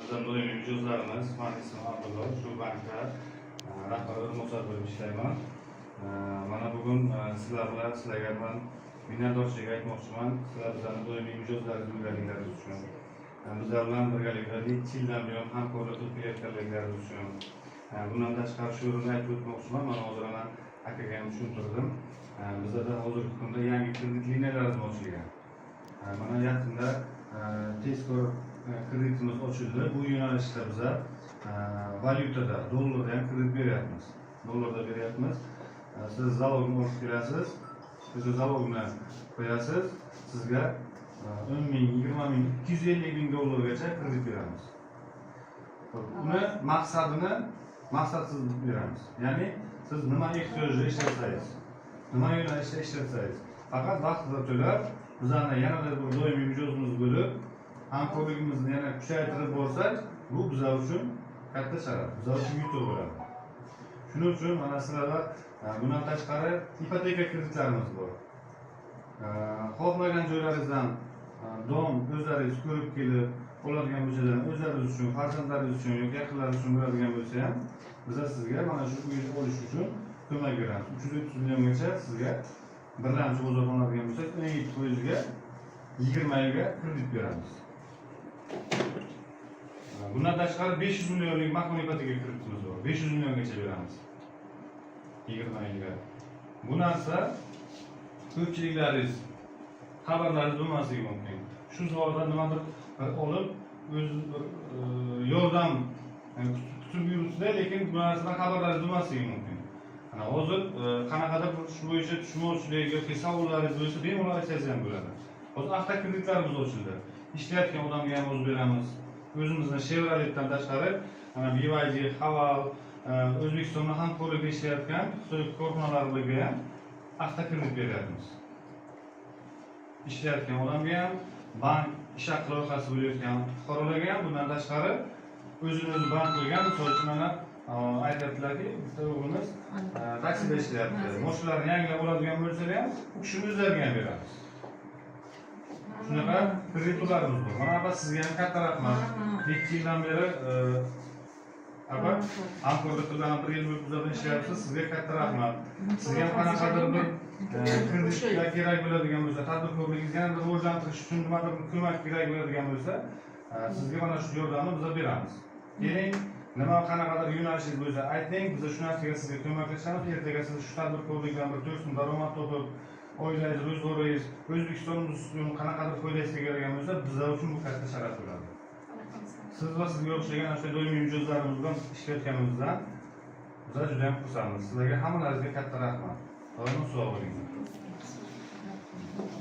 Bizlar doimiy mijozlarimiz, men ismim Abdulloh, shu bankda rahbar o'rinbosar bo'lib ishlayman. Mana bugun sizlarga men minnatdorchilik aytmoqchiman. Sizlar bizlarni doimiy mijozlaringiz bo'lganliklaringiz uchun. Bizlar bilan birgalikda necha yildan buyon hamkorlik qilib kelayotganliklaringiz uchun. Bundan tashqari shu o'rinda aytib o'tmoqchiman. Mana hozir akaga ham tushuntirdim. Bizlarda hozirgi kunda yangi kredit liniyalarimiz ochilgan. Mana yaqinda tezkor kreditimiz ochildi. Bu yo'nalishda biz valyutada, dollarda ham kredit beryapmiz. Dollarda beryapmiz. Siz zalogni olib kelasiz, siz zalogni qo'yasiz, sizga 10 ming, 20 ming, 250 ming dollargacha kredit beramiz. Uni maqsadsiz beramiz. Ya'ni siz nima ehtiyojda ishlatsangiz, nima yo'nalishda ishlatsangiz, faqat vaqtida to'lab, bizlarni yanada bir doimiy mijozimiz bo'lib, hamkorligimizni yana kuchaytirib borsak, bu bizlar uchun katta sharaf, bizlar uchun yutuq bo'ladi. Shuning uchun mana sizlarga bundan tashqari ipoteka kreditlarimiz bor. Xohlagan joylaringizdan dom o'zlaringiz ko'rib kelib oladigan bo'lsangiz, o'zlaringiz uchun, farzandlaringiz uchun yoki yaqinlaringiz uchun bo'ladigan bo'lsa ham, bizlar sizga mana shu uyni olish uchun ko'mak beramiz. 330 milliongacha sizga birlamchi bozor oladigan bo'lsak, 17%ga 20 yilga kredit beramiz. Bundan tashqari 500 millionlik maxfiy ipoteka kreditimiz bor. 500 milliongacha beramiz. 20 yilga. Bu narsa ko'pchiliklaringiz xabarlaringiz bo'lmasligi mumkin. Shu zavolda nimadir olib, o'z yordam kutib yuribsizda, lekin bu narsadan xabarlaringiz bo'lmasligi mumkin. Ana hozir qanaqadir shu bo'yicha tushunmovchilik yoki savollaringiz bo'lsa, bemalol aytsangiz ham bo'ladi. Hozir avtokreditlarimiz ochildi. Ishlayotgan odamga ham o'z beramiz. O'zimizning Chevroletdan tashqari, mana BYD, Haval, O'zbekistonda hamkorlikda ishlayotgan Xitoy korxonalariga ham avtokredit beryapmiz. Ishlayotgan odamga ham, bank ish haqi loyihasi bo'layotgan fuqarolarga ham, bundan tashqari o'zini bank qilgan, misol uchun mana aytyaptilarki, bitta o'g'limiz taksida ishlayapti. Mashinalarni yangilab oladigan bo'lsa ham, u kishini o'zlariga ham beramiz. Shunaqa kreditlarimiz bor. Mana apa sizga ham katta rahmat. 2 yildan beri hamkorlik qilgan 1 yil bo'lib bizlar bilan ishlayapsiz. Sizga katta rahmat. Sizga ham qanaqadir bir kreditlar kerak bo'ladigan bo'lsa, tadbirkorligingizni yanada rivojlantirish uchun nimadir ko'mak kerak bo'ladigan bo'lsa, sizga mana shu yordamni biz beramiz. Keling, nima qanaqadir yo'nalishingiz bo'lsa, ayting, biz shu narsaga sizga ko'maklashamiz. Ertaga siz shu tadbirkorlikdan bir to'sin daromad topib, oilangiz, ro'zg'oringiz, O'zbekistonimiz uchun qanaqadir foydasi tegadigan bo'lsa, bizlar uchun bu katta sharaf bo'ladi. Siz va sizga o'xshagan o'sha doimiy mijozlarimiz bilan ishlayotganimizdan bizlar juda ham xursandmiz. Sizlarga hammalaringizga katta rahmat. Doim sog' bo'ling.